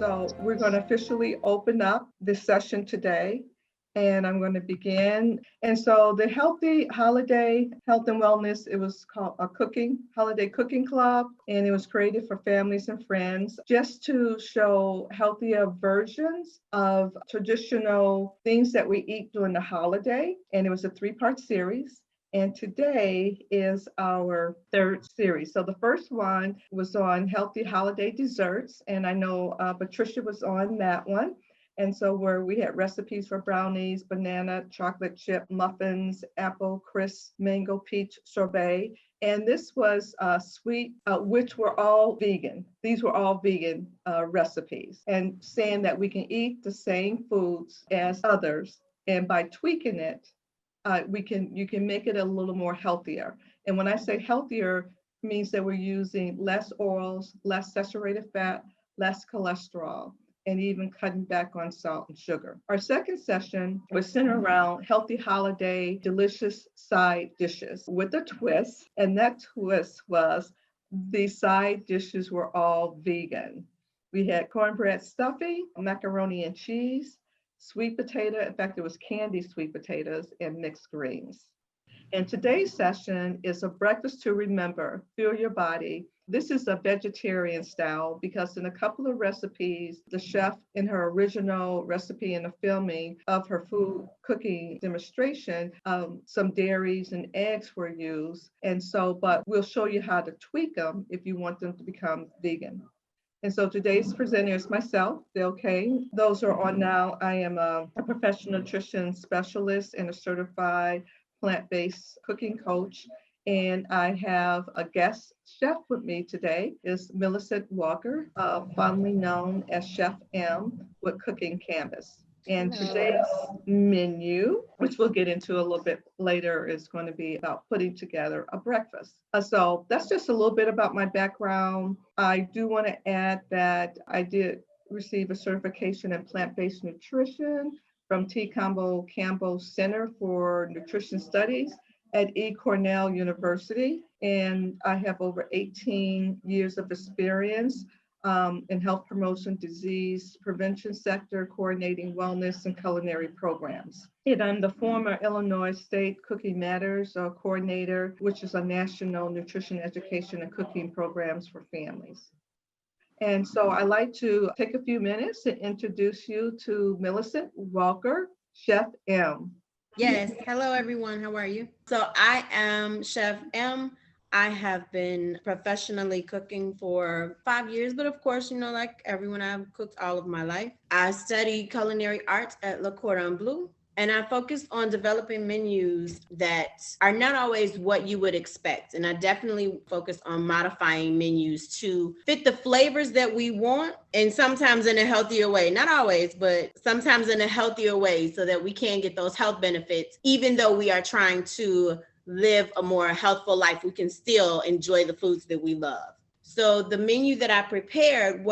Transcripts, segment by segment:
So we're going to officially open up this session today. And I'm going to begin. And so the Healthy Holiday Health and Wellness, it was called a holiday cooking club. And it was created for families and friends just to show healthier versions of traditional things that we eat during the holiday. And it was a 3-part series. And today is our third series. So the first one was on healthy holiday desserts. And I know Patricia was on that one. And so where we had recipes for brownies, banana, chocolate chip muffins, apple crisp, mango peach sorbet. And this was sweet, which were all vegan. These were all vegan recipes, and saying that we can eat the same foods as others. And by tweaking it, you can make it a little more healthier. And when I say healthier, it means that we're using less oils, less saturated fat, less cholesterol, and even cutting back on salt and sugar. Our second session was centered around healthy holiday, delicious side dishes with a twist. And that twist was the side dishes were all vegan. We had cornbread stuffing, macaroni and cheese, sweet potato. In fact, it was candied sweet potatoes and mixed greens. And today's session is a breakfast to remember, fuel your body. This is a vegetarian style because in a couple of recipes, the chef in her original recipe in the filming of her food cooking demonstration, some dairies and eggs were used. And so, but we'll show you how to tweak them if you want them to become vegan. And so today's presenter is myself, Dale Kane. Those are on now. I am a professional nutrition specialist and a certified plant-based cooking coach. And I have a guest chef with me today is Millicent Walker, fondly known as Chef M with Cooking Canvas. And today's menu, which we'll get into a little bit later, is going to be about putting together a breakfast. So that's just a little bit about my background. I do want to add that I did receive a certification in plant-based nutrition from T. Campbell Center for Nutrition Studies at Cornell University. And I have over 18 years of experience in health promotion, disease prevention sector, coordinating wellness and culinary programs. And I'm the former Illinois State Cooking Matters coordinator, which is a national nutrition education and cooking programs for families. And so I'd like to take a few minutes to introduce you to Millicent Walker, Chef M. Yes. Hello, everyone. How are you? So I am Chef M. I have been professionally cooking for 5 years, but of course, like everyone, I've cooked all of my life. I studied culinary arts at Le Cordon Bleu, and I focused on developing menus that are not always what you would expect. And I definitely focus on modifying menus to fit the flavors that we want, and sometimes in a healthier way. Not always, but sometimes in a healthier way so that we can get those health benefits, even though we are trying to live a more healthful life. We can still enjoy the foods that we love. So the menu that I prepared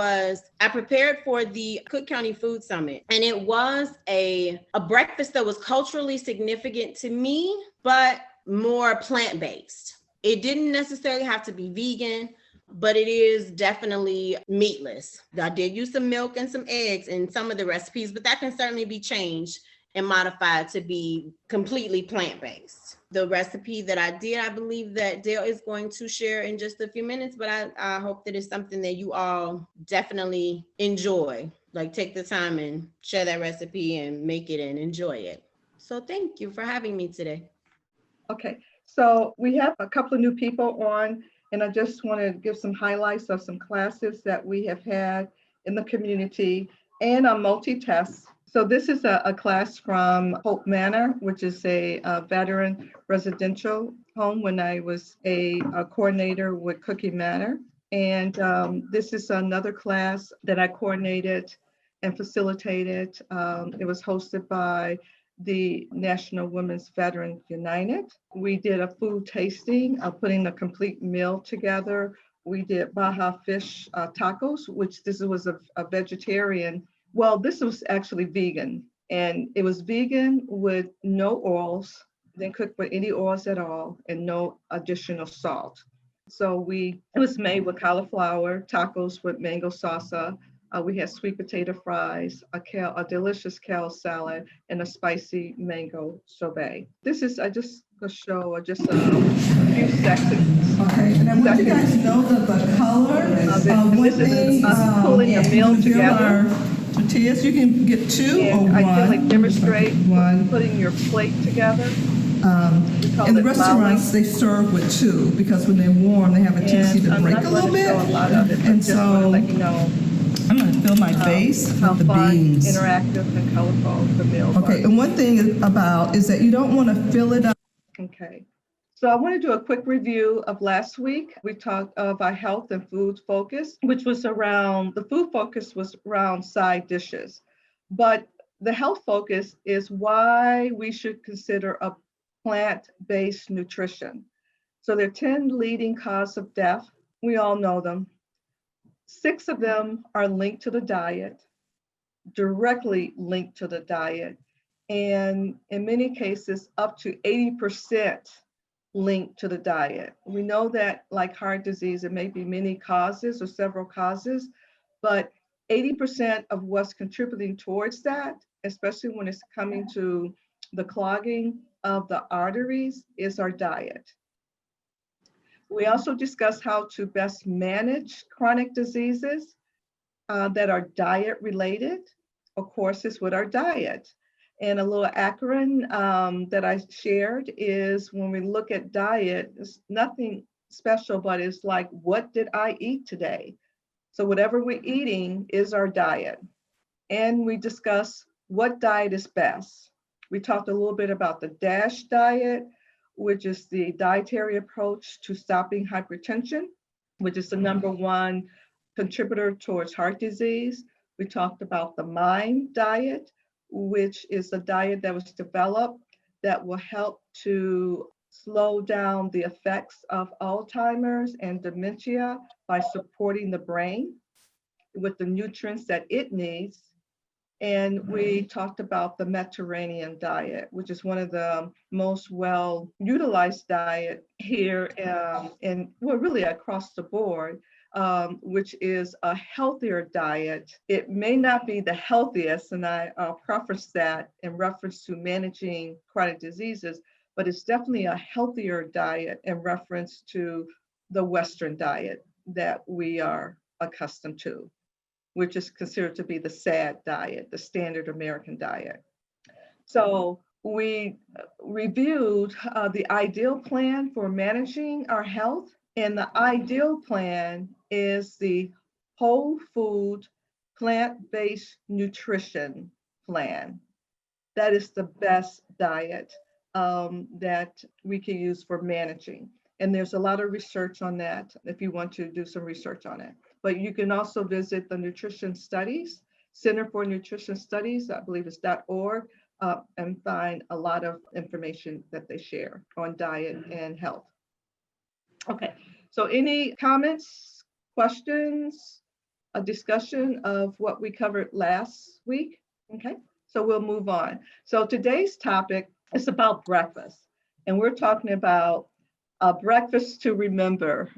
for the Cook County Food Summit. And it was a breakfast that was culturally significant to me, but more plant-based. It didn't necessarily have to be vegan, but it is definitely meatless. I did use some milk and some eggs in some of the recipes, but that can certainly be changed and modified to be completely plant-based. The recipe that I did, I believe that Dale is going to share in just a few minutes, but I hope that it's something that you all definitely enjoy. Like, take the time and share that recipe and make it and enjoy it. So thank you for having me today. Okay, so we have a couple of new people on, and I just want to give some highlights of some classes that we have had in the community and a multi-test. So this is a class from Hope Manor, which is a veteran residential home when I was a coordinator with Cookie Manor. And this is another class that I coordinated and facilitated. It was hosted by the National Women's Veteran United. We did a food tasting of putting a complete meal together. We did Baja fish tacos, which this was a vegetarian. Well, this was actually vegan, and it was vegan with no oils, didn't cook with any oils at all, and no additional salt. So it was made with cauliflower, tacos with mango salsa, We had sweet potato fries, a delicious kale salad, and a spicy mango sorbet. This is, I just going to show just a few seconds. Okay, and I want you guys to know that the color This when is they us pulling a meal together. Tortillas, you can get two or And one. I can demonstrate one. putting your plate together. In the restaurants, they serve with two because when they're warm, they have a tendency to break a little bit. Show a lot of it, and just want to so let you know I'm going to fill my base how with the fun, beans. interactive, and colorful the meal Okay, was. and one thing is that you don't want to fill it up. Okay. So I want to do a quick review of last week. We talked of our health and food focus, which was around, the food focus was around side dishes. But the health focus is why we should consider a plant-based nutrition. So there are 10 leading causes of death. We all know them. 6 of them are linked to the diet, directly linked to the diet. And in many cases, up to 80% linked to the diet. We know that like heart disease, it may be many causes or several causes, but 80% of what's contributing towards that, especially when it's coming to the clogging of the arteries, is our diet. We also discussed how to best manage chronic diseases that are diet related. Of course, it's with our diet. And a little acronym that I shared is when we look at diet, it's nothing special, but it's like, what did I eat today? So whatever we're eating is our diet. And we discuss what diet is best. We talked a little bit about the DASH diet, which is the dietary approach to stopping hypertension, which is the #1 contributor towards heart disease. We talked about the MIND diet, which is a diet that was developed that will help to slow down the effects of Alzheimer's and dementia by supporting the brain with the nutrients that it needs. And we talked about the Mediterranean diet, which is one of the most well utilized diet here and well, really across the board, which is a healthier diet. It may not be the healthiest, and I'll preface that in reference to managing chronic diseases, but it's definitely a healthier diet in reference to the Western diet that we are accustomed to, which is considered to be the SAD diet, the standard American diet. So we reviewed the ideal plan for managing our health, and the ideal plan is the whole food, plant-based nutrition plan. That is the best diet that we can use for managing. And there's a lot of research on that if you want to do some research on it. But you can also visit the Nutrition Studies, Center for Nutrition Studies, I believe it's .org, and find a lot of information that they share on diet and health. Okay, so any comments, questions, a discussion of what we covered last week? Okay, so we'll move on. So today's topic is about breakfast, and we're talking about breakfast to remember.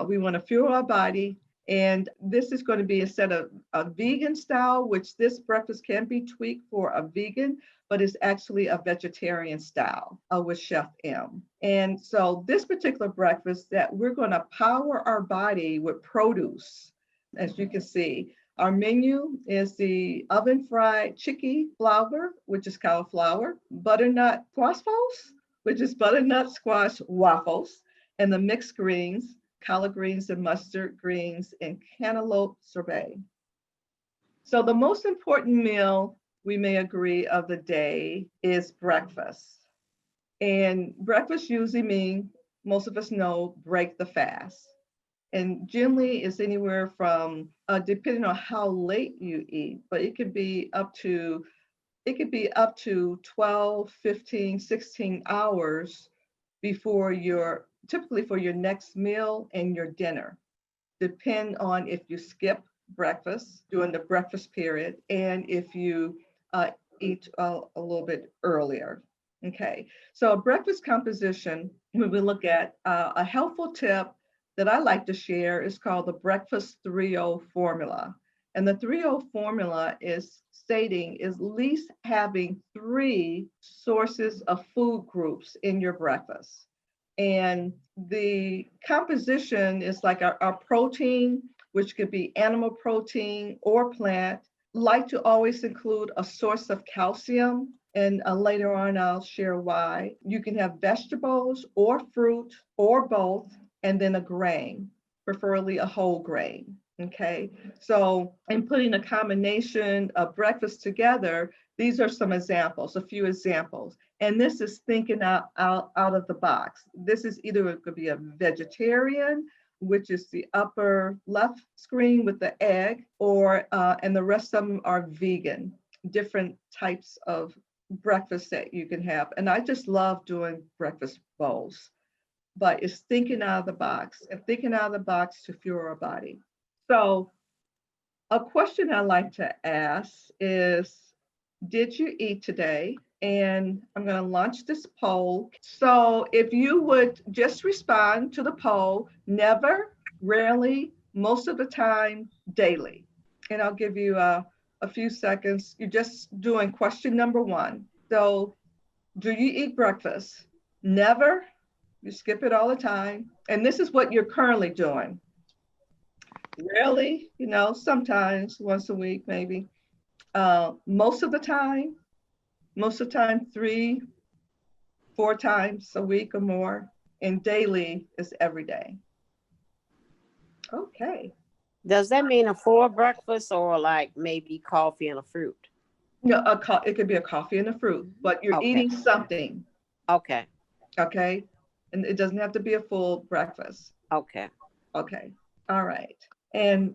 We want to fuel our body. And this is going to be instead of a vegan style, which this breakfast can be tweaked for a vegan, but it's actually a vegetarian style with Chef M. And so this particular breakfast that we're going to power our body with produce. As you can see, our menu is the oven fried chickpea flour, which is cauliflower, butternut waffles, which is butternut squash waffles, and the mixed greens, collard greens and mustard greens, and cantaloupe sorbet. So the most important meal, we may agree, of the day is breakfast. And breakfast usually means, most of us know, break the fast. And generally it's anywhere from, depending on how late you eat, but it could be up to 12, 15, 16 hours before typically for your next meal and your dinner. Depend on if you skip breakfast during the breakfast period and if you eat a little bit earlier. Okay, so a breakfast composition, when we look at a helpful tip that I like to share is called the Breakfast 3-0 formula. And the 3O formula is stating is at least having 3 sources of food groups in your breakfast. And the composition is like our protein, which could be animal protein or plant. Like to always include a source of calcium. And later on, I'll share why. You can have vegetables or fruit or both, and then a grain, preferably a whole grain. Okay, so in putting a combination of breakfast together, these are some examples, a few examples. And this is thinking out of the box. This is either it could be a vegetarian, which is the upper left screen with the egg, or and the rest of them are vegan, different types of breakfast that you can have. And I just love doing breakfast bowls, but it's thinking out of the box and thinking out of the box to fuel our body. So a question I like to ask is, did you eat today? And I'm going to launch this poll. So if you would just respond to the poll, never, rarely, most of the time, daily. And I'll give you a few seconds. You're just doing question number 1. So do you eat breakfast? Never. You skip it all the time. And this is what you're currently doing. Rarely, sometimes once a week, maybe. Most of the time, 3, 4 times a week or more. And daily is every day. Okay. Does that mean a full breakfast or like maybe coffee and a fruit? No, it could be a coffee and a fruit, but you're eating something. Okay. Okay. And it doesn't have to be a full breakfast. Okay. Okay. All right. And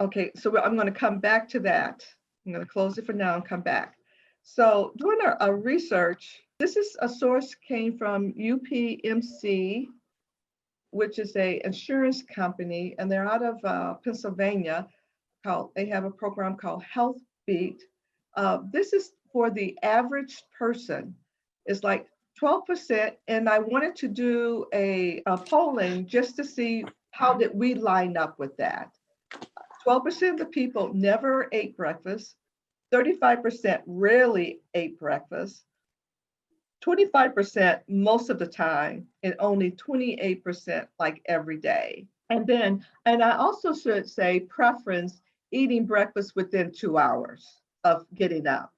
okay, so I'm going to come back to that. I'm going to close it for now and come back. So doing our research, this is a source came from UPMC, which is a insurance company, and they're out of Pennsylvania. They have a program called Health Beat. This is for the average person. It's like 12%, and I wanted to do a polling just to see how did we line up with that. 12% of the people never ate breakfast. 35% rarely ate breakfast. 25% most of the time, and only 28% like every day. And I also should say preference eating breakfast within 2 hours of getting up.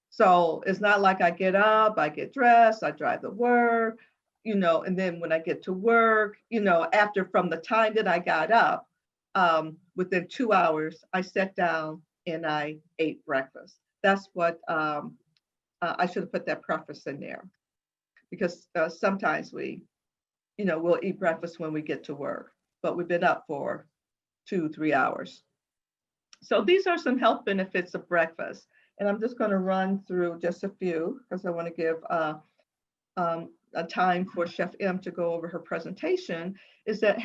So it's not like I get up, I get dressed, I drive to work, and then when I get to work, after from the time that I got up, within 2 hours, I sat down and I ate breakfast. That's what I should have put that preface in there, because sometimes we'll eat breakfast when we get to work, but we've been up for 2-3 hours. So these are some health benefits of breakfast. And I'm just going to run through just a few because I want to give a time for Chef M to go over her presentation. Is that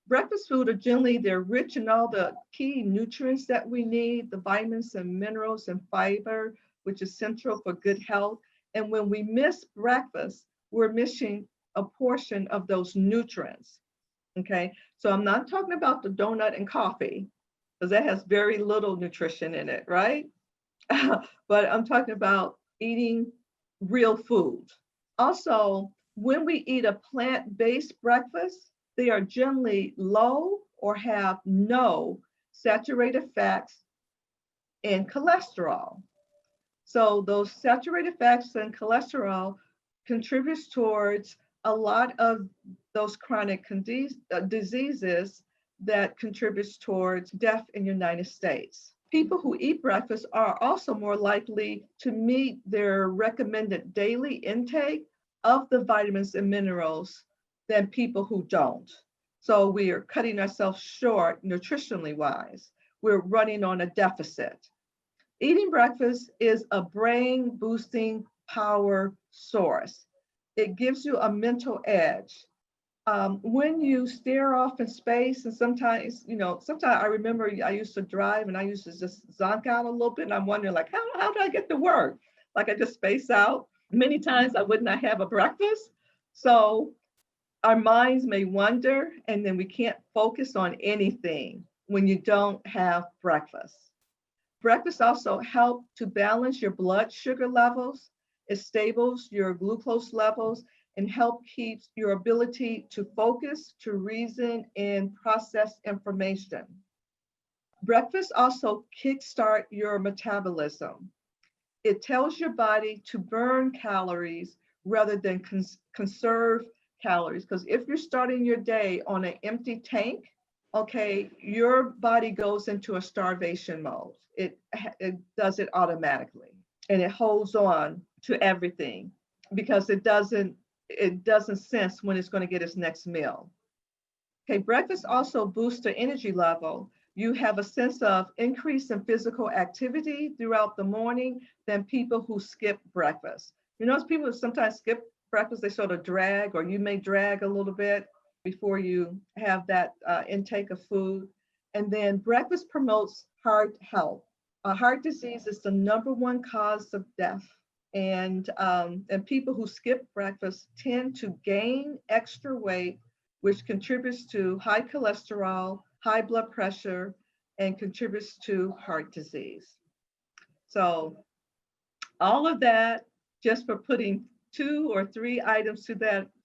breakfast food are generally, they're rich in all the key nutrients that we need, the vitamins and minerals and fiber, which is central for good health. And when we miss breakfast, we're missing a portion of those nutrients. Okay, so I'm not talking about the donut and coffee, because that has very little nutrition in it, right? But I'm talking about eating real food. Also, when we eat a plant-based breakfast, they are generally low or have no saturated fats and cholesterol. So those saturated fats and cholesterol contributes towards a lot of those chronic diseases that contributes towards death in the United States. People who eat breakfast are also more likely to meet their recommended daily intake of the vitamins and minerals than people who don't. So we are cutting ourselves short nutritionally wise. We're running on a deficit. Eating breakfast is a brain boosting power source. It gives you a mental edge. When you stare off in space, and sometimes I remember I used to drive and I used to just zonk out a little bit, and I'm wondering, like, how do I get to work? Like, I just space out. Many times I would not have a breakfast. So our minds may wander and then we can't focus on anything when you don't have breakfast. Breakfast also helps to balance your blood sugar levels. It stables your glucose levels and help keeps your ability to focus, to reason, and process information. Breakfast also kickstart your metabolism. It tells your body to burn calories rather than conserve calories. Because if you're starting your day on an empty tank, okay, your body goes into a starvation mode. It does it automatically, and it holds on to everything because it doesn't sense when it's going to get its next meal. Okay, breakfast also boosts the energy level. You have a sense of increase in physical activity throughout the morning than people who skip breakfast. You notice people who sometimes skip breakfast, they sort of drag, or you may drag a little bit before you have that intake of food. And then breakfast promotes heart health. Heart disease is the #1 cause of death. And people who skip breakfast tend to gain extra weight, which contributes to high cholesterol, high blood pressure, and contributes to heart disease. So all of that just for putting 2 or 3 items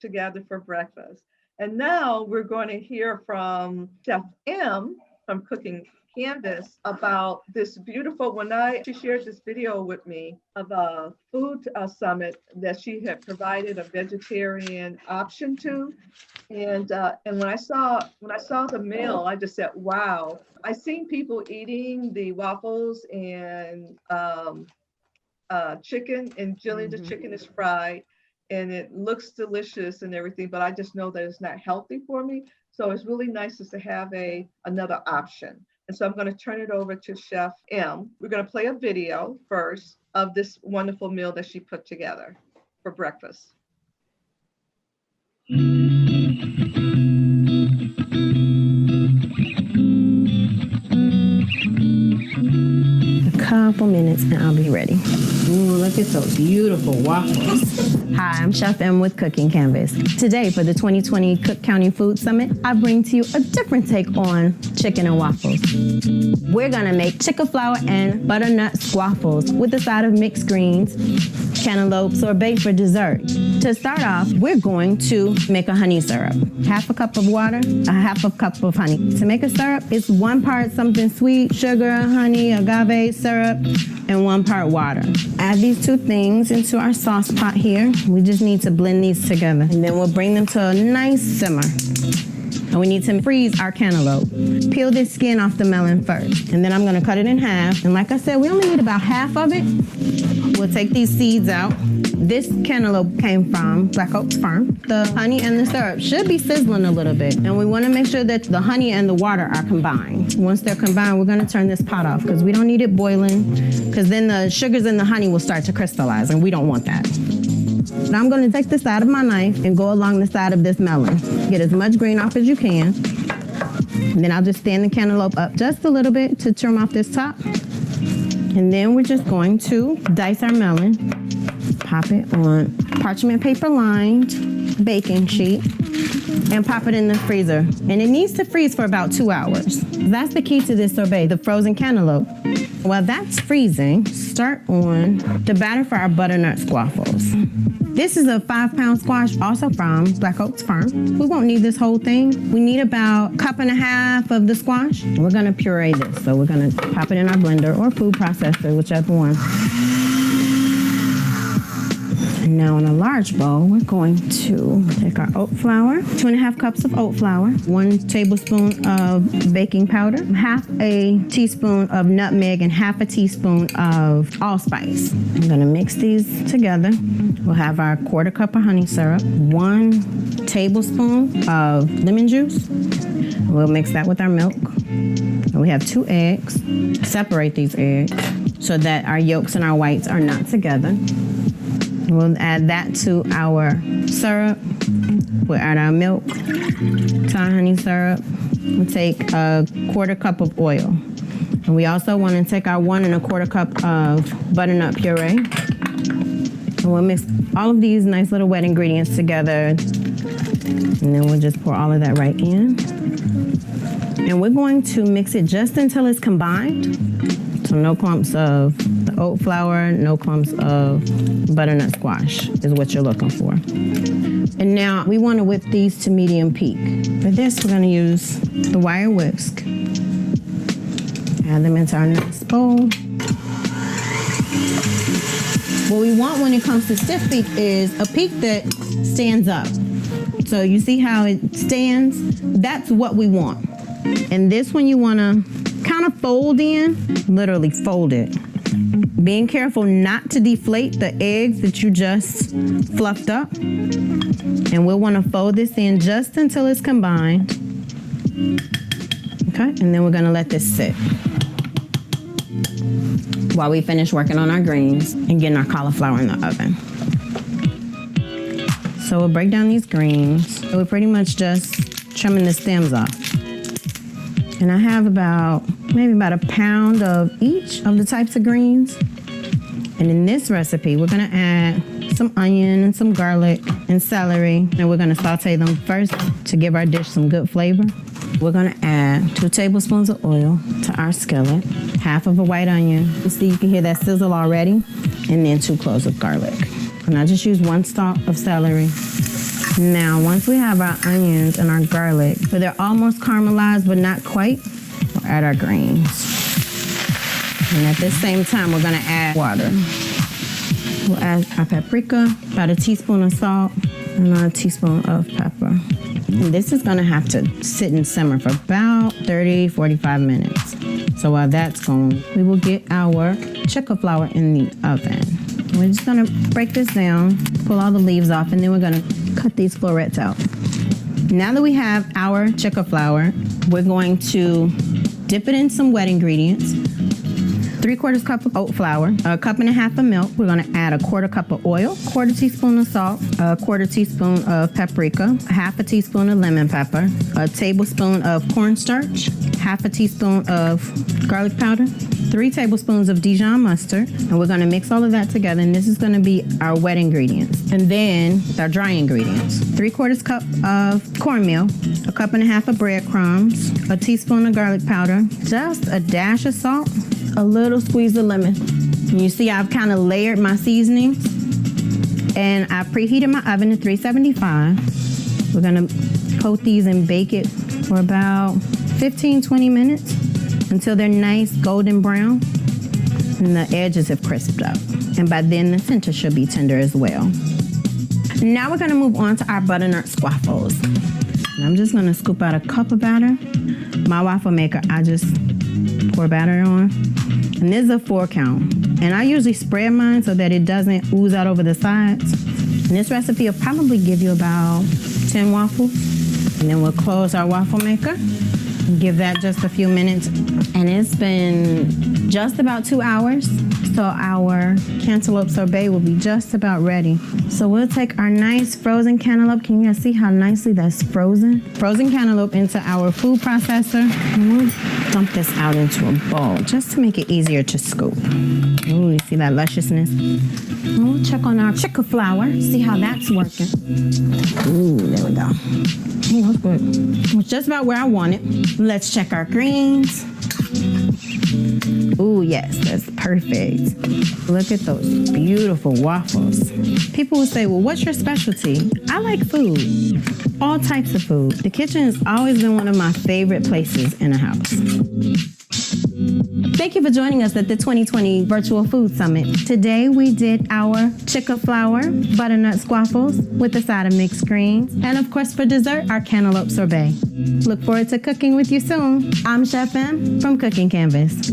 together for breakfast. And now we're going to hear from Chef M from Cooking Canvas about this beautiful, she shared this video with me of a food summit that she had provided a vegetarian option to. And when I saw the meal, I just said, wow. I seen people eating the waffles and chicken, and generally the chicken is fried and it looks delicious and everything, but I just know that it's not healthy for me. So it's really nice just to have another option. And so I'm going to turn it over to Chef M. We're going to play a video first of this wonderful meal that she put together for breakfast. A couple minutes and I'll be ready. Ooh, look at those beautiful waffles. Hi, I'm Chef M with Cooking Canvas. Today for the 2020 Cook County Food Summit, I bring to you a different take on chicken and waffles. We're gonna make chicken flour and butternut squaffles with a side of mixed greens, cantaloupe sorbet for dessert. To start off, we're going to make a honey syrup. 1/2 cup of water, 1/2 cup of honey. To make a syrup, it's 1 part something sweet, sugar, honey, agave syrup, and 1 part water. Add these 2 things into our sauce pot here. We just need to blend these together. And then we'll bring them to a nice simmer. And we need to freeze our cantaloupe. Peel this skin off the melon first. And then I'm gonna cut it in half. And like I said, we only need about half of it. We'll take these seeds out. This cantaloupe came from Black Oaks Farm. The honey and the syrup should be sizzling a little bit. And we wanna make sure that the honey and the water are combined. Once they're combined, we're gonna turn this pot off because we don't need it boiling, because then the sugars in the honey will start to crystallize and we don't want that. Now I'm gonna take the side of my knife and go along the side of this melon. Get as much green off as you can. And then I'll just stand the cantaloupe up just a little bit to trim off this top. And then we're just going to dice our melon, pop it on parchment paper lined baking sheet, and pop it in the freezer. And it needs to freeze for about 2 hours. That's the key to this sorbet, the frozen cantaloupe. While that's freezing, start on the batter for our butternut squaffles. This is a 5-pound squash, also from Black Oaks Farm. We won't need this whole thing. We need about 1.5 cups of the squash. We're gonna puree this. So we're gonna pop it in our blender or food processor, whichever one. And now in a large bowl, we're going to take our oat flour, 2.5 cups of oat flour, 1 tablespoon of baking powder, 1/2 teaspoon of nutmeg, and 1/2 teaspoon of allspice. I'm gonna mix these together. We'll have our 1/4 cup of honey syrup, 1 tablespoon of lemon juice. We'll mix that with our milk. And we have 2 eggs. Separate these eggs so that our yolks and our whites are not together. We'll add that to our syrup. We'll add our milk to our honey syrup. We'll take a 1/4 cup of oil. And we also want to take our 1 1/4 cup of butternut puree. And we'll mix all of these nice little wet ingredients together And then we'll just pour all of that right in. And we're going to mix it just until it's combined. So no clumps of the oat flour, no clumps of butternut squash is what you're looking for. And now we want to whip these to medium peak. For this, we're going to use the wire whisk. Add them into our next bowl. What we want when it comes to stiff peak is a peak that stands up. So you see how it stands? That's what we want. And this one you want to kind of fold in, literally fold it. Being careful not to deflate the eggs that you just fluffed up. And we'll want to fold this in just until it's combined. Okay, and then we're going to let this sit while we finish working on our greens and getting our cauliflower in the oven. So we'll break down these greens. We're pretty much just trimming the stems off. And I have maybe about a pound of each of the types of greens. And in this recipe, we're gonna add some onion and some garlic and celery. And we're gonna saute them first to give our dish some good flavor. We're gonna add 2 tablespoons of oil to our skillet, half of a white onion. You see, you can hear that sizzle already. And then 2 cloves of garlic. And I just use 1 stalk of celery. Now, once we have our onions and our garlic, so they're almost caramelized, but not quite, we'll add our greens. And at the same time, we're gonna add water. We'll add our paprika, about a teaspoon of salt, and a teaspoon of pepper. And this is gonna have to sit and simmer for about 30, 45 minutes. So while that's going, we will get our chicken flour in the oven. We're just gonna break this down, pull all the leaves off, and then we're gonna cut these florets out. Now that we have our chicken flour, we're going to dip it in some wet ingredients. 3/4 cup of oat flour, 1.5 cups of milk. We're gonna add a 1/4 cup of oil, 1/4 teaspoon of salt, 1/4 teaspoon of paprika, 1/2 teaspoon of lemon pepper, a tablespoon of cornstarch, 1/2 teaspoon of garlic powder, 3 tablespoons of Dijon mustard, and we're gonna mix all of that together, and this is gonna be our wet ingredients. And then our dry ingredients, 3/4 cup of cornmeal, 1.5 cups of breadcrumbs, a teaspoon of garlic powder, just a dash of salt, a little squeeze of lemon. And you see I've kind of layered my seasonings, and I preheated my oven to 375. We're gonna coat these and bake it for about 15-20 minutes until they're nice golden brown and the edges have crisped up. And by then the center should be tender as well. Now we're gonna move on to our butternut squaffles. And I'm just gonna scoop out a cup of batter. My waffle maker, I just pour batter on. And this is a 4 count. And I usually spread mine so that it doesn't ooze out over the sides. And this recipe will probably give you about 10 waffles. And then we'll close our waffle maker and give that just a few minutes. And it's been just about 2 hours. So our cantaloupe sorbet will be just about ready. So we'll take our nice frozen cantaloupe. Can you guys see how nicely that's frozen? Frozen cantaloupe into our food processor. And we'll dump this out into a bowl just to make it easier to scoop. Ooh, you see that lusciousness? And we'll check on our chicken flour, see how that's working. Ooh, there we go. Ooh, that's good. It's just about where I want it. Let's check our greens. Ooh, yes, that's perfect. Look at those beautiful waffles. People will say, well, what's your specialty? I like food, all types of food. The kitchen has always been one of my favorite places in a house. Thank you for joining us at the 2020 Virtual Food Summit. Today we did our chicken flour butternut squaffles with a side of mixed greens. And of course for dessert, our cantaloupe sorbet. Look forward to cooking with you soon. I'm Chef M from Cooking Canvas.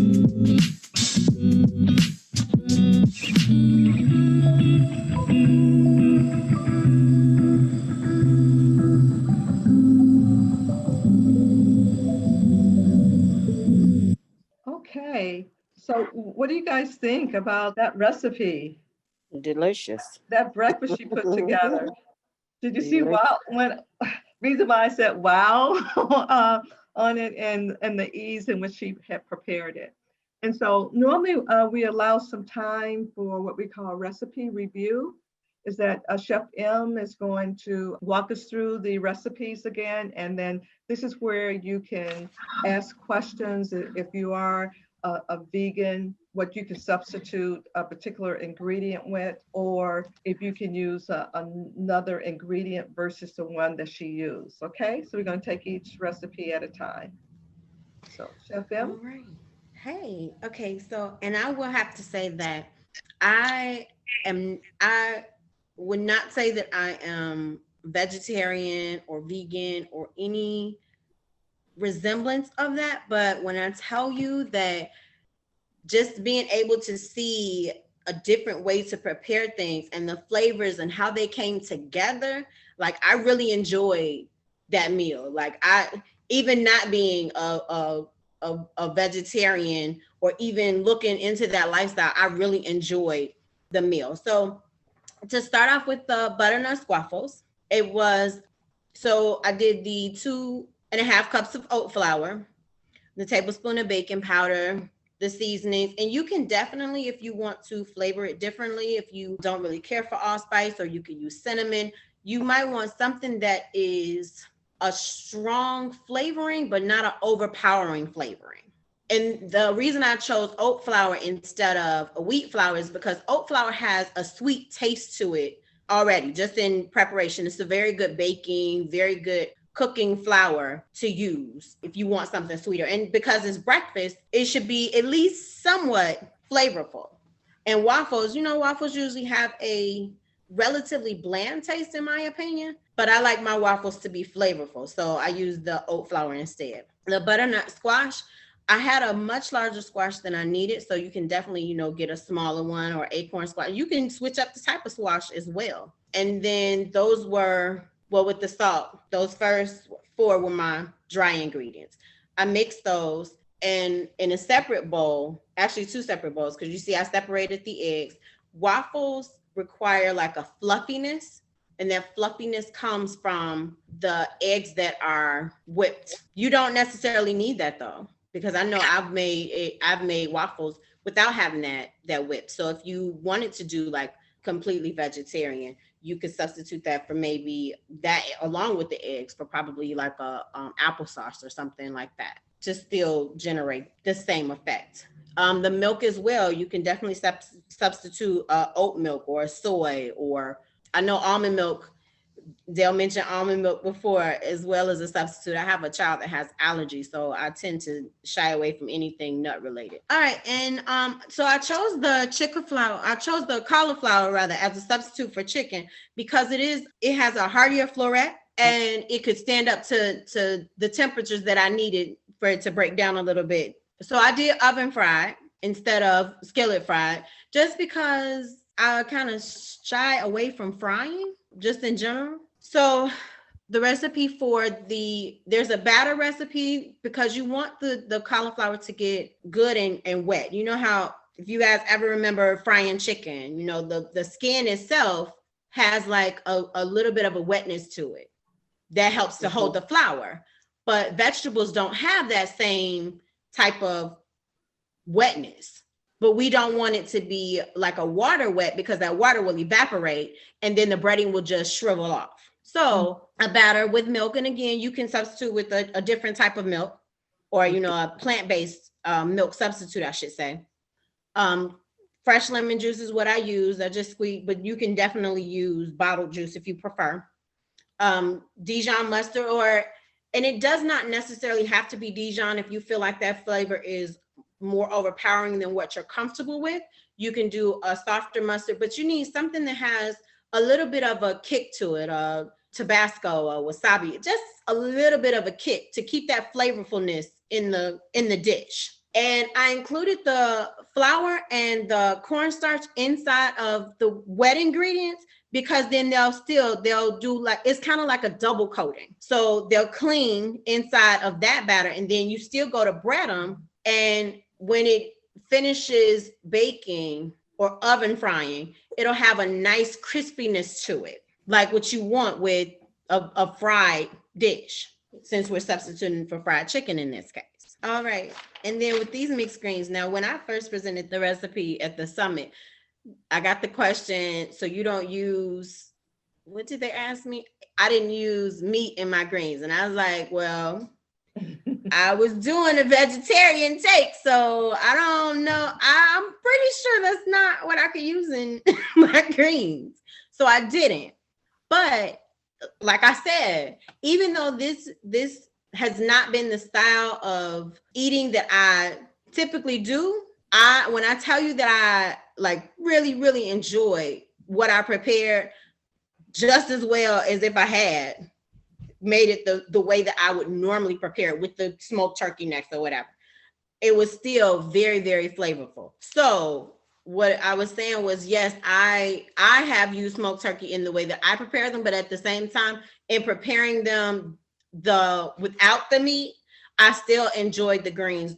Okay, so what do you guys think about that recipe? Delicious. That breakfast she put together? Did you see wow? Reason why I said wow on it and the ease in which she had prepared it. And so normally we allow some time for what we call recipe review. is that Chef M is going to walk us through the recipes again. And then this is where you can ask questions if you are a vegan, what you can substitute a particular ingredient with, or if you can use another ingredient versus the one that she used. Okay, so we're going to take each recipe at a time. So, Chef M. All right. Hey, okay. So, and I will have to say that I would not say that I am vegetarian or vegan or any resemblance of that. But when I tell you that just being able to see a different way to prepare things and the flavors and how they came together, like I really enjoyed that meal. Like even not being a vegetarian or even looking into that lifestyle, I really enjoyed the meal. So to start off with the butternut squaffles, so I did the 2.5 cups of oat flour, the tablespoon of baking powder, the seasonings, and you can definitely, if you want to flavor it differently, if you don't really care for allspice, or you can use cinnamon, you might want something that is a strong flavoring, but not an overpowering flavoring. And the reason I chose oat flour instead of a wheat flour is because oat flour has a sweet taste to it already, just in preparation. It's a very good baking, very good cooking flour to use if you want something sweeter. And because it's breakfast, it should be at least somewhat flavorful. And waffles, waffles usually have a relatively bland taste in my opinion, but I like my waffles to be flavorful. So I use the oat flour instead. The butternut squash, I had a much larger squash than I needed. So you can definitely, get a smaller one or acorn squash. You can switch up the type of squash as well. And then those were, with the salt, those first 4 were my dry ingredients. I mixed those and in a separate bowl, actually 2 separate bowls, because you see I separated the eggs. Waffles require like a fluffiness, and that fluffiness comes from the eggs that are whipped. You don't necessarily need that though, because I know I've made waffles without having that whip. So if you wanted to do like completely vegetarian, you could substitute that for maybe that along with the eggs for probably like a applesauce or something like that to still generate the same effect. The milk as well, you can definitely substitute oat milk or soy, or I know almond milk. They'll mention almond milk before as well as a substitute. I have a child that has allergies, so I tend to shy away from anything nut related. All right, and so I chose the cauliflower rather as a substitute for chicken because it has a heartier floret and it could stand up to the temperatures that I needed for it to break down a little bit. So I did oven fried instead of skillet fried, just because I kind of shy away from frying just in general. So the recipe there's a batter recipe because you want the cauliflower to get good and wet. You know how, if you guys ever remember frying chicken, the skin itself has like a little bit of a wetness to it that helps to hold the flour. But vegetables don't have that same type of wetness. But we don't want it to be like a water wet because that water will evaporate and then the breading will just shrivel off. So a batter with milk, and again, you can substitute with a different type of milk or, a plant-based milk substitute, I should say. Fresh lemon juice is what I use. I just squeeze, but you can definitely use bottled juice if you prefer. Dijon mustard, and it does not necessarily have to be Dijon if you feel like that flavor is more overpowering than what you're comfortable with. You can do a softer mustard, but you need something that has a little bit of a kick to it, Tabasco or wasabi, just a little bit of a kick to keep that flavorfulness in the dish. And I included the flour and the cornstarch inside of the wet ingredients because then they'll do like, it's kind of like a double coating. So they'll clean inside of that batter, and then you still go to bread them. And when it finishes baking or oven frying, it'll have a nice crispiness to it, like what you want with a fried dish, since we're substituting for fried chicken in this case. All right. And then with these mixed greens, now when I first presented the recipe at the summit, I got the question, so you don't use, what did they ask me? I didn't use meat in my greens. And I was like, well, I was doing a vegetarian take, so I don't know. I'm pretty sure that's not what I could use in my greens. So I didn't. But like I said, even though this has not been the style of eating that I typically do, when I tell you that I like really, really enjoy what I prepared just as well as if I had made it the way that I would normally prepare it with the smoked turkey necks or whatever, it was still very, very flavorful. So what I was saying was, yes, I have used smoked turkey in the way that I prepare them, but at the same time, in preparing them without the meat, I still enjoyed the greens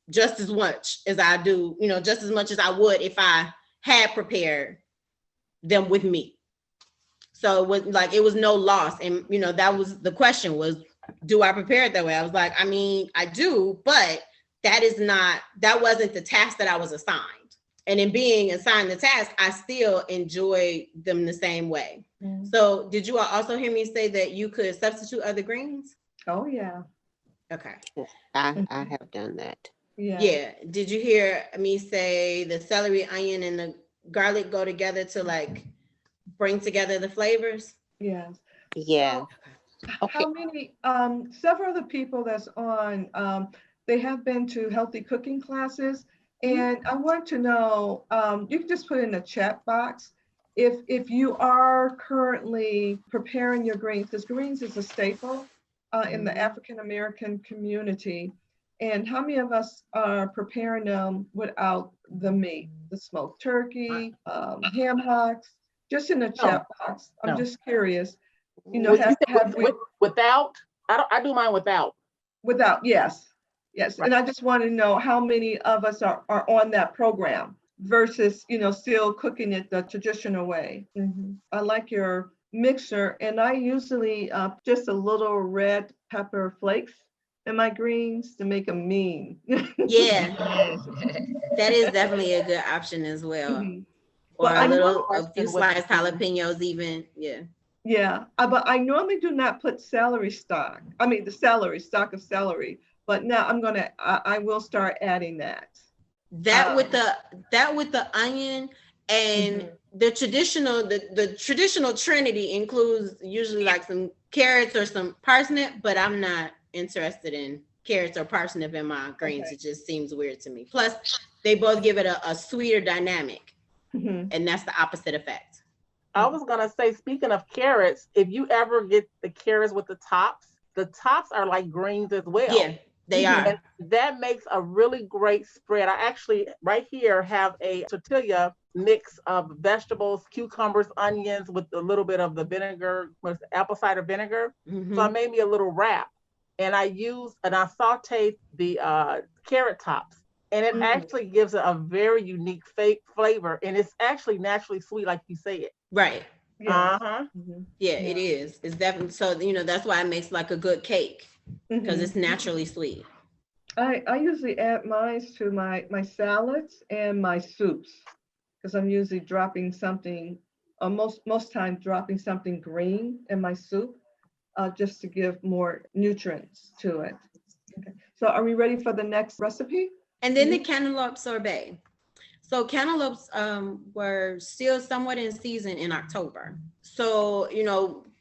just as much as I do, just as much as I would if I had prepared them with meat. So it was no loss. And, that was the question was, do I prepare it that way? I was like, I mean, I do, but that wasn't the task that I was assigned. And in being assigned the task, I still enjoy them the same way. Mm-hmm. So did you all also hear me say that you could substitute other greens? Oh, yeah. Okay. I have done that. Yeah. Did you hear me say the celery, onion, and the garlic go together to bring together the flavors? Yes. Yeah. So, okay. How many, several of the people that's on, they have been to healthy cooking classes. And I want to know, you can just put in the chat box, if you are currently preparing your greens, because greens is a staple in the African-American community. And how many of us are preparing them without the meat, the smoked turkey, ham hocks, just in the chat box? I'm just curious, without, I do mine without. Without, yes. Yes, right. And I just want to know how many of us are on that program versus, still cooking it the traditional way. Mm-hmm. I like your mixer, and I usually just a little red pepper flakes in my greens to make them mean. Yeah, that is definitely a good option as well. Mm-hmm. Or a few sliced jalapenos even, yeah. Yeah, but I normally do not put celery stock. I mean, the stock of celery. But now I will start adding that. That with the onion and mm-hmm. the traditional trinity includes usually some carrots or some parsnip, but I'm not interested in carrots or parsnip in my greens. Okay. It just seems weird to me. Plus, they both give it a sweeter dynamic, mm-hmm. and that's the opposite effect. I was gonna say, speaking of carrots, if you ever get the carrots with the tops are like greens as well. Yeah. They are. And that makes a really great spread. I actually, right here, have a tortilla mix of vegetables, cucumbers, onions, with a little bit of the vinegar, apple cider vinegar. Mm-hmm. So I made me a little wrap. And I sauteed the carrot tops. And it actually gives it a very unique flavor. And it's actually naturally sweet, like you said. Right. Yeah. Uh-huh. Mm-hmm. Yeah, it is. It's definitely, so, that's why it makes a good cake. Because it's naturally sweet. I usually add mine to my salads and my soups, because I'm usually dropping something, most times dropping something green in my soup, just to give more nutrients to it. Okay. So are we ready for the next recipe? And then the cantaloupe sorbet. So cantaloupes were still somewhat in season in October. So,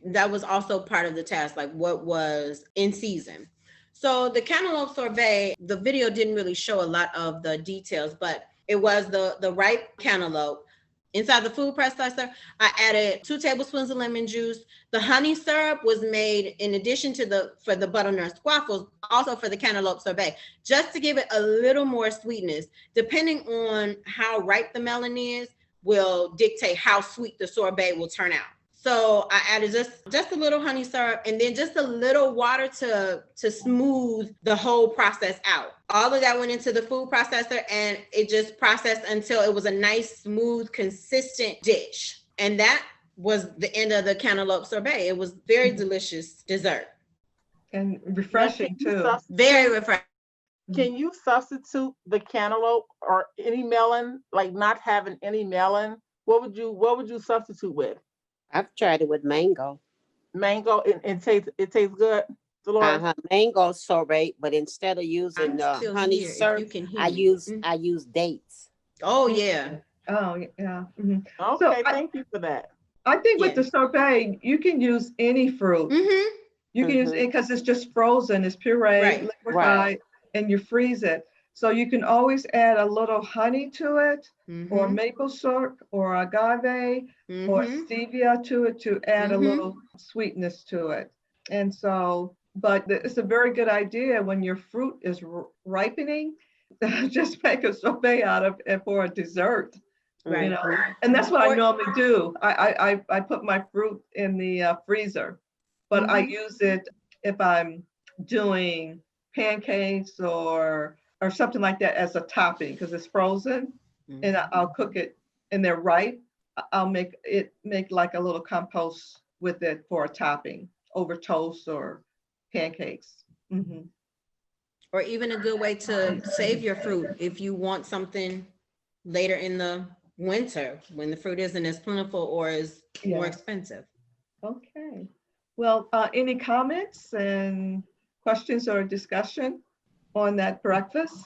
that was also part of the task, what was in season. So the cantaloupe sorbet, the video didn't really show a lot of the details, but it was the ripe cantaloupe. Inside the food processor, I added 2 tablespoons of lemon juice. The honey syrup was made in addition to for the butternut squaffles, also for the cantaloupe sorbet, just to give it a little more sweetness. Depending on how ripe the melon is, will dictate how sweet the sorbet will turn out. So I added just a little honey syrup and then just a little water to smooth the whole process out. All of that went into the food processor and it just processed until it was a nice, smooth, consistent dish. And that was the end of the cantaloupe sorbet. It was very delicious dessert. And refreshing too. Very refreshing. Can you substitute the cantaloupe or any melon, like not having any melon? What would you substitute with? I've tried it with mango. Mango, it tastes good, Dolores. Mango sorbet, but instead of using I'm still honey here if you syrup, can hear I me. use I use dates. Oh yeah. Oh, yeah. So Okay, thank you for that. I think with Yeah. the sorbet, you can use any fruit. Mm-hmm. You can use it because it's just frozen, it's pureed, Right. liquefied, and you freeze it. So you can always add a little honey to it, or Mm-hmm. maple syrup, or agave, or Mm-hmm. stevia to it to add a Mm-hmm. little sweetness to it. And so, but it's a very good idea when your fruit is ripening, just make a sorbet out of it for a dessert. You Right. know, and that's what I Or normally do. I put my fruit in the freezer, but I mm-hmm. use it if I'm doing pancakes or something like that as a topping because it's frozen, and I'll cook it and they're ripe. I'll make like a little compost with it for a topping over toast or pancakes. Or even a good way to save your fruit if you want something later in the winter when the fruit isn't as plentiful or is more Yeah. expensive. Okay. Well, any comments and questions or discussion on that breakfast?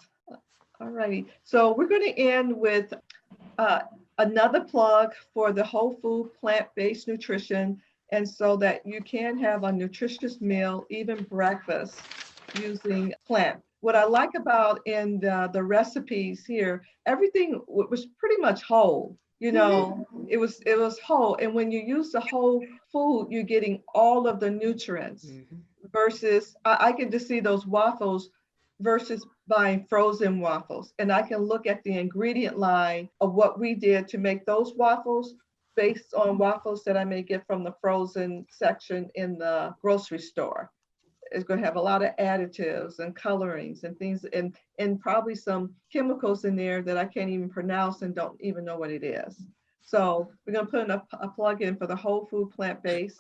All righty. So we're going to end with uh, another plug for the whole food plant-based nutrition, and so that you can have a nutritious meal, even breakfast, using plant. What I like about in the recipes here, everything was pretty much whole. You know, it was whole, and when you use the whole food, you're getting all of the nutrients. Versus, I can just see those waffles versus buying frozen waffles. And I can look at the ingredient line of what we did to make those waffles based on waffles that I may get from the frozen section in the grocery store. It's going to have a lot of additives and colorings and things, and probably some chemicals in there that I can't even pronounce and don't even know what it is. So we're going to put in a plug-in for the whole food plant-based,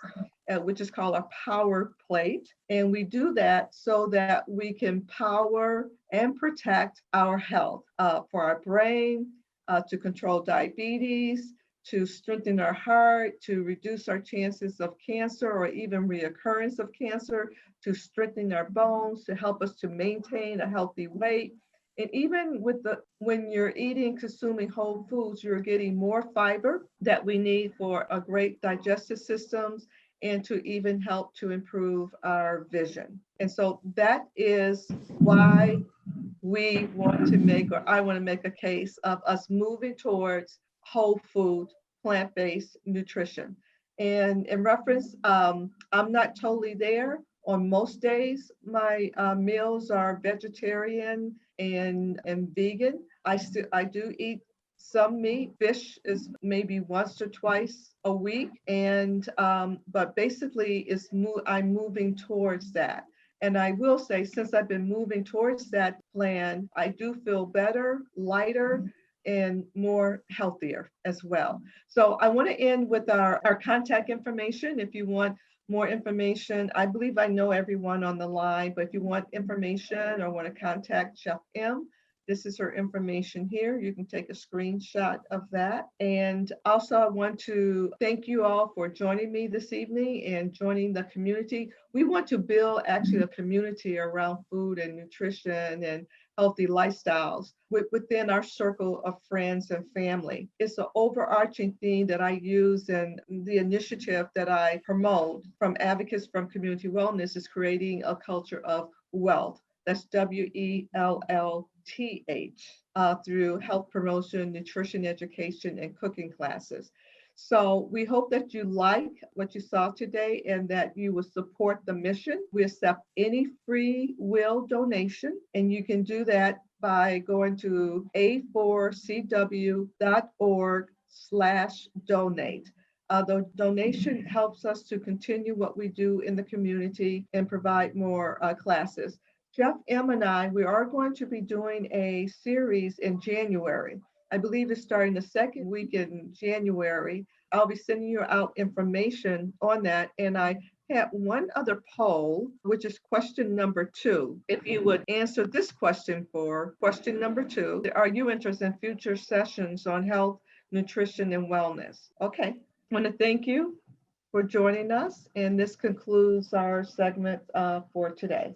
which is called a power plate. And we do that so that we can power and protect our health for our brain, to control diabetes, to strengthen our heart, to reduce our chances of cancer or even reoccurrence of cancer, to strengthen our bones, to help us to maintain a healthy weight. And even when you're eating, consuming whole foods, you're getting more fiber that we need for a great digestive systems and to even help to improve our vision. And so that is why we want to make, or I want to make a case of us moving towards whole food, plant-based nutrition. And in reference, I'm not totally there. On most days, my meals are vegetarian and vegan. I do eat some meat. Fish is maybe once or twice a week, and but basically, I'm moving towards that. And I will say, since I've been moving towards that plan, I do feel better, lighter, and more healthier as well. So I want to end with our contact information. If you want more information, I believe I know everyone on the line, but if you want information or want to contact Chef M, this is her information here. You can take a screenshot of that. And also I want to thank you all for joining me this evening and joining the community. We want to build actually a community around food and nutrition and healthy lifestyles within our circle of friends and family. It's an overarching theme that I use, and the initiative that I promote from Advocates from Community Wellness is creating a culture of wealth. That's WELLTH, through health promotion, nutrition education, and cooking classes. So we hope that you like what you saw today and that you will support the mission. We accept any free will donation, and you can do that by going to A4CW.org/donate. The donation helps us to continue what we do in the community and provide more classes. Jeff M and we are going to be doing a series in January. I believe it's starting the second week in January. I'll be sending you out information on that. And I have one other poll, which is question number 2. If you would answer this question for question number 2, are you interested in future sessions on health, nutrition, and wellness? Okay, I want to thank you for joining us, and this concludes our segment for today.